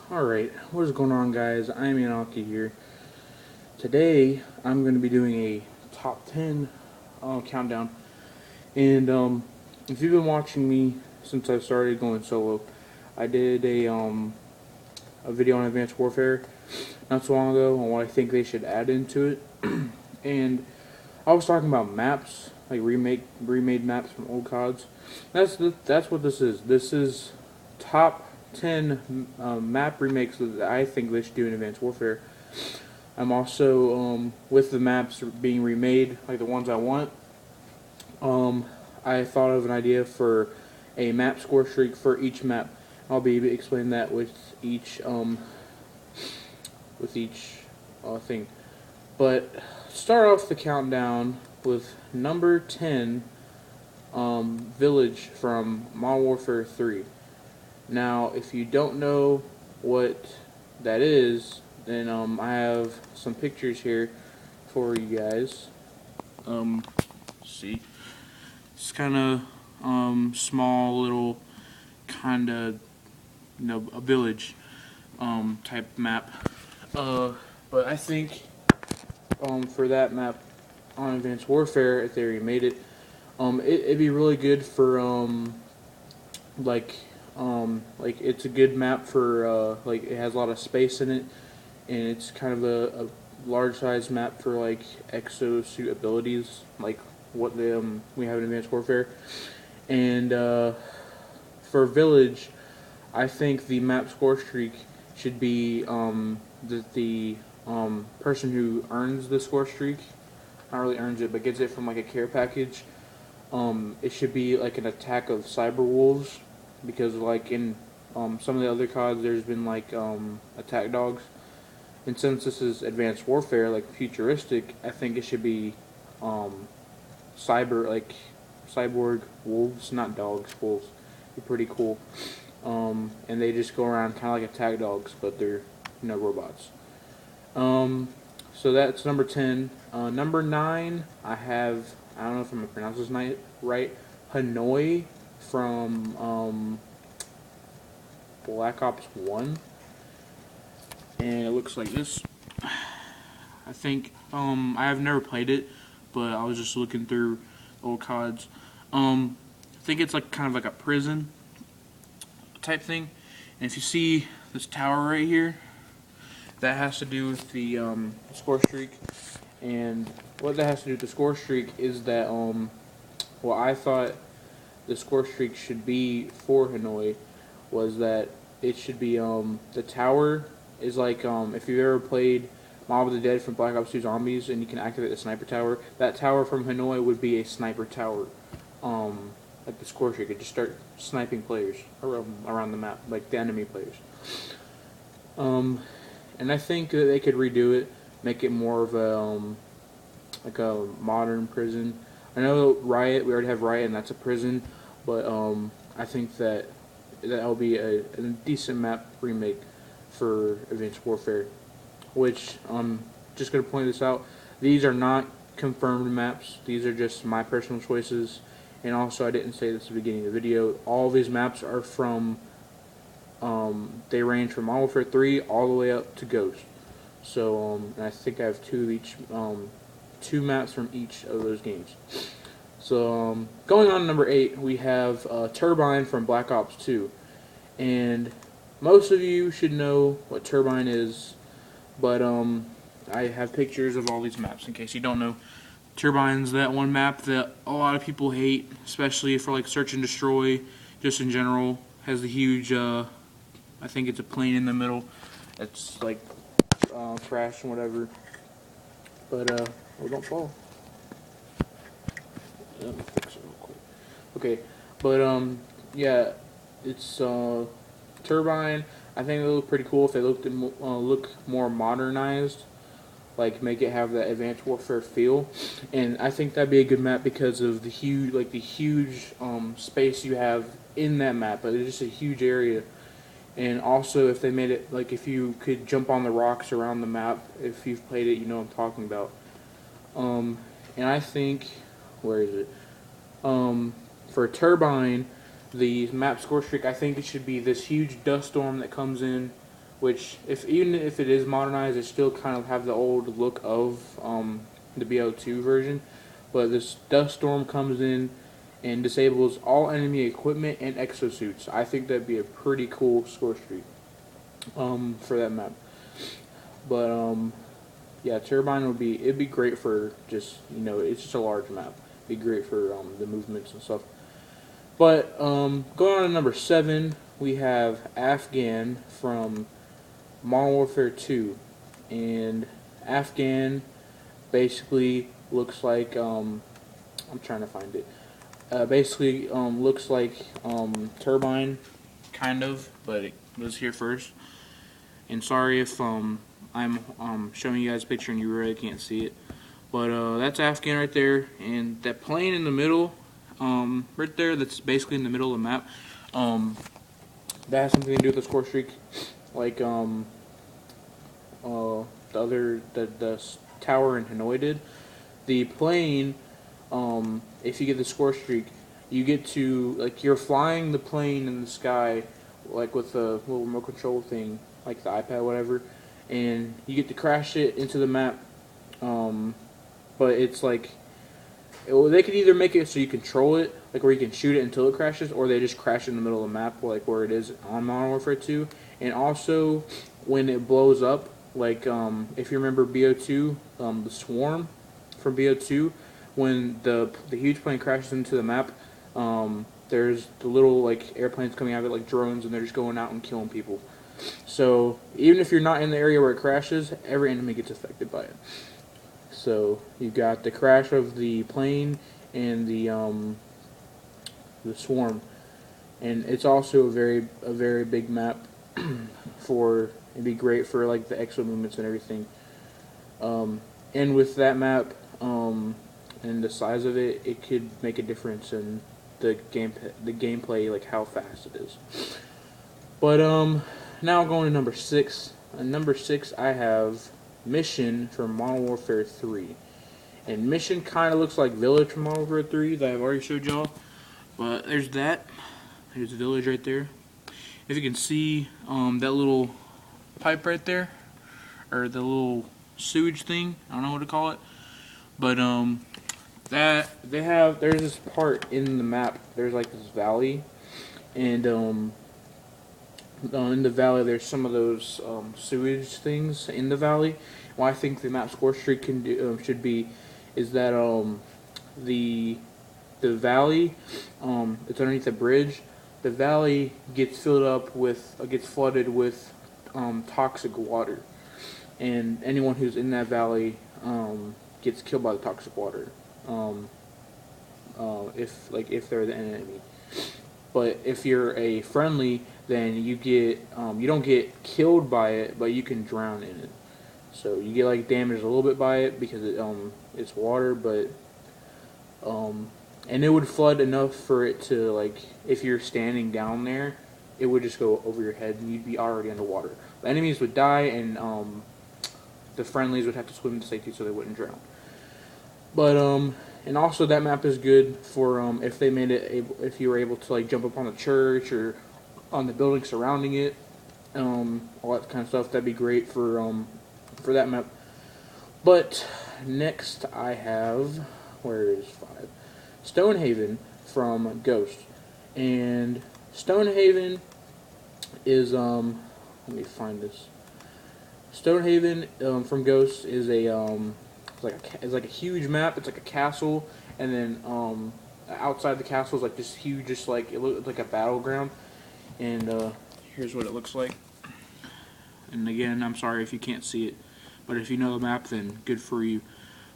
Alright, what is going on, guys? I'm Yanaki here. Today, I'm going to be doing a top 10 countdown. And if you've been watching me since I started going solo, I did a video on Advanced Warfare not so long ago on what I think they should add into it. And I was talking about maps, like remade maps from old CODs. That's what this is. This is top 10 map remakes that I think they should do in Advanced Warfare. I'm also, with the maps being remade, like the ones I want, I thought of an idea for a map score streak for each map. I'll be explaining that with each thing. But start off the countdown with number 10, Village from Modern Warfare 3. Now, if you don't know what that is, then I have some pictures here for you guys. See, it's kind of small little kind of a village type map. But I think for that map on Advanced Warfare, if they remade it, it'd be really good for like it's a good map for like it has a lot of space in it, and it's kind of a large size map for like exosuit abilities, like what we have in Advanced Warfare. And for Village, I think the map score streak should be the person who earns the score streak, not really earns it, but gets it from like a care package. It should be like an attack of cyber wolves, because like in some of the other CODs there's been like attack dogs, and since this is Advanced Warfare, like futuristic, I think it should be cyborg wolves, not dogs, wolves. Be pretty cool. And they just go around kind of like attack dogs, but they're robots. So that's number 10. Number 9, I don't know if I'm gonna pronounce this right, Hanoi from Black Ops 1, and it looks like this. I think I have never played it, but I was just looking through old CODs. I think it's like kind of like a prison type thing, and if you see this tower right here, that has to do with the score streak. And what that has to do with the score streak is that what I thought the score streak should be for Hanoi was that it should be the tower is like if you've ever played Mob of the Dead from Black Ops 2 Zombies and you can activate the sniper tower, that tower from Hanoi would be a sniper tower. Like the score streak, it just start sniping players around the map, like the enemy players. And I think that they could redo it, make it more of a like a modern prison. I know Riot, we already have Riot, and that's a prison, but I think that will be a decent map remake for Advanced Warfare. Which just gonna point this out, these are not confirmed maps. These are just my personal choices. And also, I didn't say this at the beginning of the video, all of these maps are from, they range from Modern Warfare 3 all the way up to Ghost. So, and I think I have two maps from each of those games. So, going on to number 8, we have Turbine from Black Ops 2. And most of you should know what Turbine is, but I have pictures of all these maps in case you don't know. Turbine's that one map that a lot of people hate, especially for like search and destroy, just in general. Has the huge, I think it's a plane in the middle. It's like crashed and whatever. But oh, don't fall. Let me fix it real quick. Okay, but yeah, it's Turbine. I think they look pretty cool if they look more modernized. Like make it have that Advanced Warfare feel, and I think that'd be a good map because of the huge space you have in that map. But it's just a huge area, and also if they made it like if you could jump on the rocks around the map, if you've played it, you know what I'm talking about. And I think, where is it? For Turbine, the map score streak, I think it should be this huge dust storm that comes in, which even if it is modernized, it still kind of have the old look of the BO2 version. But this dust storm comes in and disables all enemy equipment and exosuits. I think that'd be a pretty cool score streak for that map. But yeah, Turbine it'd be great for just, it's just a large map. It'd be great for the movements and stuff. But going on to number 7, we have Afghan from Modern Warfare 2, and Afghan basically looks like I'm trying to find it. Basically looks like Turbine, kind of, but it was here first. And sorry if I'm showing you guys a picture and you really can't see it, but that's Afghan right there, and that plane in the middle, right there, that's basically in the middle of the map. That has something to do with the score streak, like the tower in Hanoi did. The plane, if you get the score streak, you get to, like, you're flying the plane in the sky, like with a little remote control thing, like the iPad, whatever, and you get to crash it into the map. But it's like, they could either make it so you control it, like where you can shoot it until it crashes, or they just crash in the middle of the map, like where it is on Modern Warfare 2. And also, when it blows up, like if you remember BO2, the swarm from BO2, when the huge plane crashes into the map, there's the little like airplanes coming out of it, like drones, and they're just going out and killing people. So even if you're not in the area where it crashes, every enemy gets affected by it. So you got the crash of the plane and the swarm, and it's also a very big map. It'd be great for like the exo movements and everything. And with that map and the size of it, it could make a difference in the gameplay, like how fast it is. But now going to number 6. Number 6, I have Mission from Modern Warfare 3. And Mission kind of looks like Village from Modern Warfare 3 that I've already showed y'all. But there's that. There's Village right there. If you can see that little pipe right there, or the little sewage thing, I don't know what to call it. But there's this part in the map. There's like this valley, and in the valley there's some of those sewage things in the valley. What I think the map score streak should be is that the valley, it's underneath the bridge. The valley gets flooded with toxic water, and anyone who's in that valley gets killed by the toxic water. If they're the enemy. But if you're a friendly, then you don't get killed by it, but you can drown in it. So you get like damaged a little bit by it because it's water, but and it would flood enough for it to, like, if you're standing down there, it would just go over your head and you'd be already underwater. The enemies would die, and the friendlies would have to swim to safety so they wouldn't drown. But and also that map is good for if if you were able to like jump up on the church or on the building surrounding it, all that kind of stuff. That'd be great for that map. But next I have, where is 5? Stonehaven from Ghost. And Stonehaven is let me find this. Stonehaven from Ghost is it's like a huge map. It's like a castle, and then outside the castle is like this huge, just like it looks like a battleground. And here's what it looks like. And again, I'm sorry if you can't see it, but if you know the map, then good for you.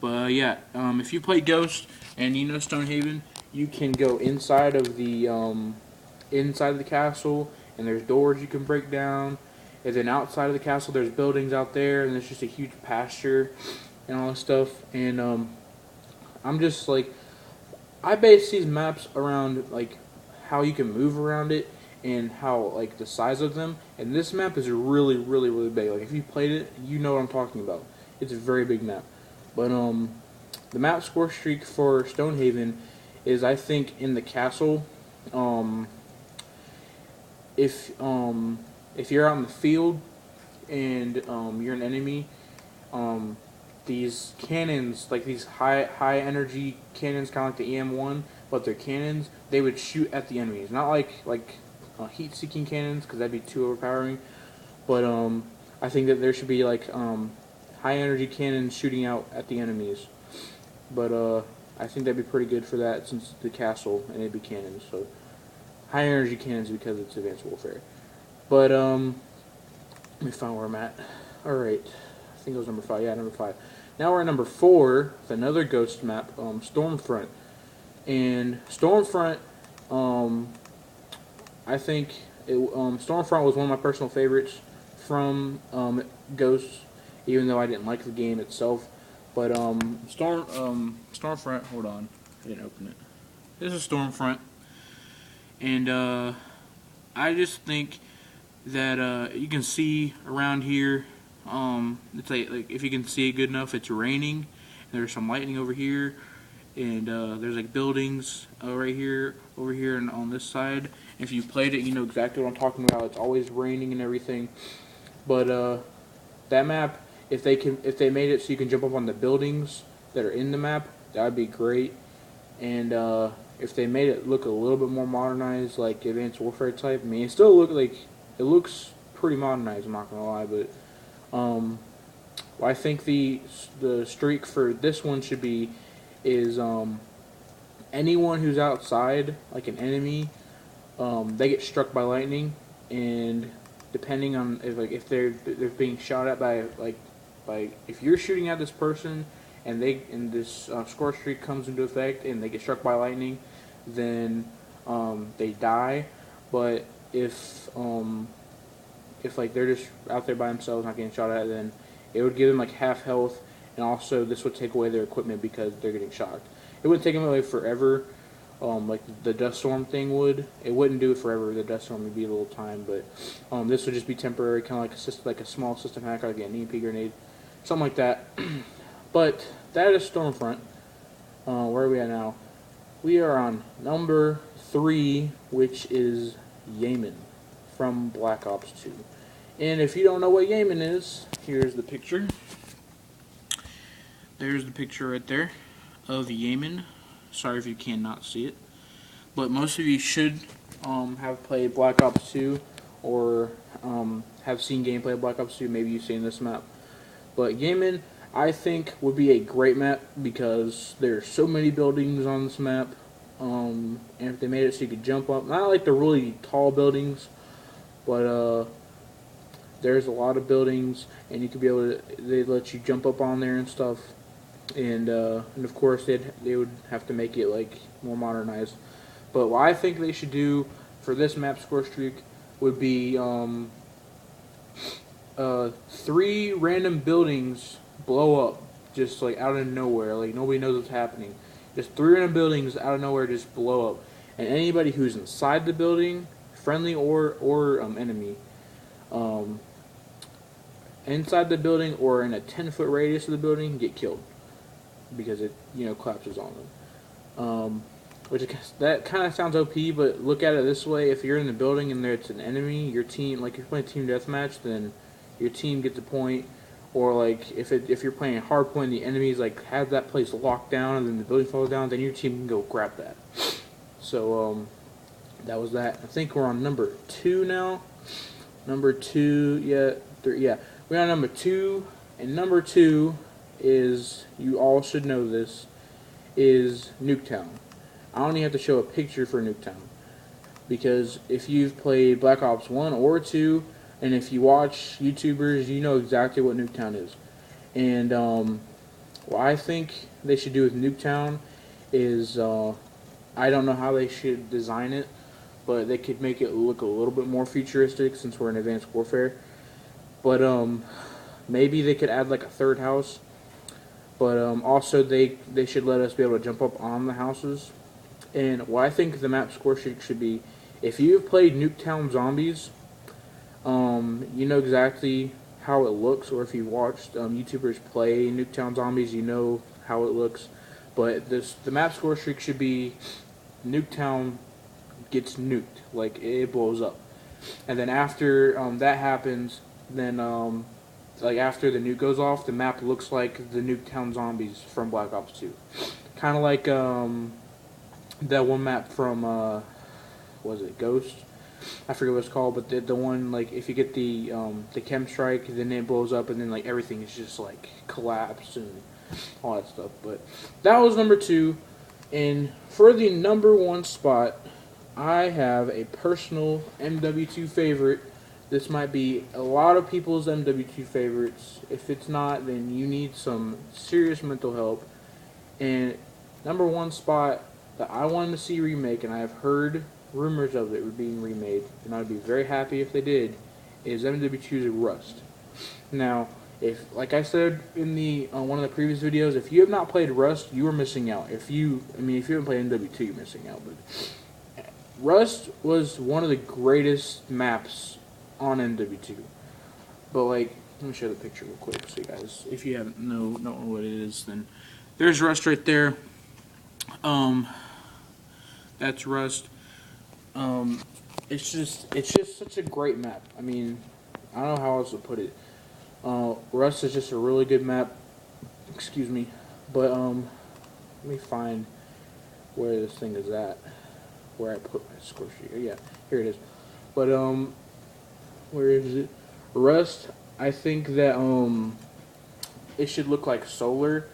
But yeah, if you play Ghost and you know Stonehaven, you can go inside of the castle, and there's doors you can break down. And then outside of the castle, there's buildings out there, and there's just a huge pasture and all that stuff. And I'm just like, I base these maps around like how you can move around it and how like the size of them. And this map is really, really, really big. Like if you played it, you know what I'm talking about. It's a very big map. But the map score streak for Stonehaven is, I think, in the castle. if you're out in the field and you're an enemy, these cannons, like these high energy cannons, kind of like the EM1, but they're cannons. They would shoot at the enemies, not like heat seeking cannons, because that'd be too overpowering. But I think that there should be like high energy cannons shooting out at the enemies. But I think that'd be pretty good for that, since it's the castle and it'd be cannons. So high energy cannons, because it's advanced warfare. But let me find where I'm at. All right, I think it was number 5. Yeah, number 5. Now we're at number 4 with another ghost map, Stormfront. And Stormfront, I think Stormfront was one of my personal favorites from Ghosts, even though I didn't like the game itself. But Stormfront, hold on, I didn't open it. This is Stormfront, and I just think that you can see around here. It's like if you can see it good enough, it's raining. There's some lightning over here, and there's like buildings right here, over here, and on this side. If you played it, you know exactly what I'm talking about. It's always raining and everything. But that map, if they made it so you can jump up on the buildings that are in the map, that would be great. And if they made it look a little bit more modernized, like Advanced Warfare type, I mean, it still looks pretty modernized. I'm not gonna lie, but well, I think the streak for this one should be is anyone who's outside, like an enemy, they get struck by lightning, and depending on if they're being shot at by if you're shooting at this person and this score streak comes into effect and they get struck by lightning, then they die. But if like they're just out there by themselves not getting shot at, then it would give them like half health, and also this would take away their equipment because they're getting shocked. It wouldn't take them away forever, like the dust storm thing would. It wouldn't do it forever. The dust storm would be a little time, but this would just be temporary, kind of like a small system hack, like an EMP grenade, something like that. But that is Stormfront. Where are we at now? We are on number 3, which is Yemen from Black Ops 2. And if you don't know what Yemen is, here's the picture. There's the picture right there of Yemen. Sorry if you cannot see it, but most of you should have played Black Ops 2 or have seen gameplay of Black Ops 2. Maybe you've seen this map. But Yemen, I think, would be a great map because there's so many buildings on this map. And if they made it so you could jump up, not like the really tall buildings, but there's a lot of buildings, and you could be able to, they'd let you jump up on there and stuff. And of course they would have to make it like more modernized. But what I think they should do for this map score streak would be 3 random buildings blow up just like out of nowhere, like nobody knows what's happening. Just 3 random buildings out of nowhere just blow up, and anybody who's inside the building, friendly or enemy, inside the building or in a 10-foot radius of the building, get killed because it collapses on them. That kind of sounds OP, but look at it this way: if you're in the building and there's an enemy, your team, like if you're playing team deathmatch, then your team gets a point. Or like if you're playing a hard point, the enemies like have that place locked down, and then the building falls down, then your team can go grab that. So that was that. I think we're on number 2 now. Number 2, yeah, 3, yeah. We're on number 2, and number 2 is, you all should know this, is Nuketown. I don't even have to show a picture for Nuketown, because if you've played Black Ops 1 or 2, and if you watch YouTubers, you know exactly what Nuketown is. And what I think they should do with Nuketown is, I don't know how they should design it, but they could make it look a little bit more futuristic since we're in Advanced Warfare. But maybe they could add like a 3rd house. But also they should let us be able to jump up on the houses. And what I think the map score sheet should be, if you've played Nuketown Zombies, you know exactly how it looks, or if you watched YouTubers play Nuketown Zombies, you know how it looks. But the map score streak should be Nuketown gets nuked, like it blows up. And then after that happens, then like after the nuke goes off, the map looks like the Nuketown zombies from Black Ops 2. Kind of like that one map from was it Ghost? I forget what it's called, but the one like if you get the chem strike, then it blows up, and then like everything is just like collapsed and all that stuff. But that was number 2, and for the number 1 spot, I have a personal MW2 favorite. This might be a lot of people's MW2 favorites. If it's not, then you need some serious mental help. And number 1 spot that I wanted to see remake, and I have heard rumors of it being remade, and I'd be very happy if they did, is MW2's Rust. Now, if, like I said in the one of the previous videos, if you have not played Rust, you are missing out. If you haven't played MW2, you're missing out. But Rust was one of the greatest maps on MW2. But like, let me show the picture real quick, so you guys, if you haven't don't know what it is, then there's Rust right there. That's Rust. It's just such a great map. I mean, I don't know how else to put it. Rust is just a really good map. Excuse me, but let me find where this thing is at. Where I put my score sheet. Yeah, here it is. But where is it? Rust. I think that it should look like solar.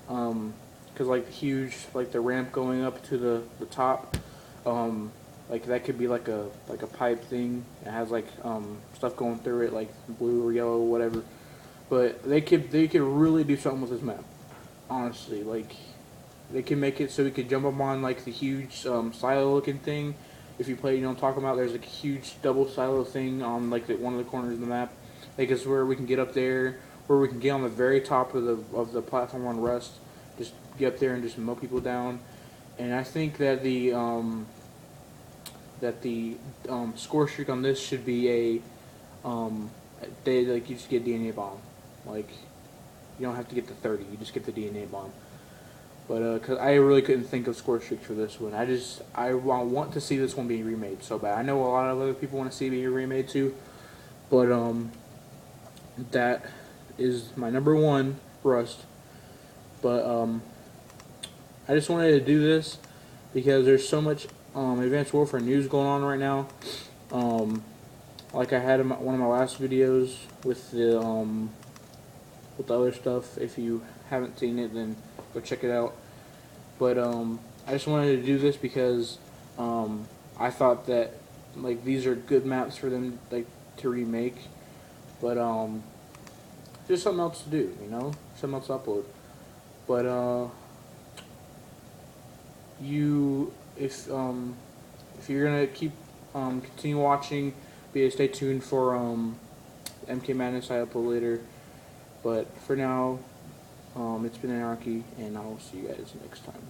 Because like the huge, like the ramp going up to the top, like that could be like a pipe thing. It has like stuff going through it, like blue or yellow or whatever. But they could really do something with this map. Honestly, like they can make it so we could jump up on like the huge silo looking thing. If you play, you know what I'm talking about. There's like a huge double silo thing on like one of the corners of the map. Like it's where we can get up there, where we can get on the very top of the platform on Rust. Just get up there and just mow people down. And I think that the score streak on this should be a you just get DNA bomb. Like you don't have to get the 30, you just get the DNA bomb. But because I really couldn't think of score streaks for this one, I want to see this one being remade so bad. I know a lot of other people want to see it being remade too, but that is my number 1, Rust. But I just wanted to do this because there's so much Advanced Warfare news going on right now. Like I had in one of my last videos with the other stuff. If you haven't seen it, then go check it out. But I just wanted to do this because I thought that like these are good maps for them like to remake. But just something else to do, you know, something else to upload. But if you're gonna keep continue watching, stay tuned for MK Madness I upload later. But for now, it's been Anarchy, and I will see you guys next time.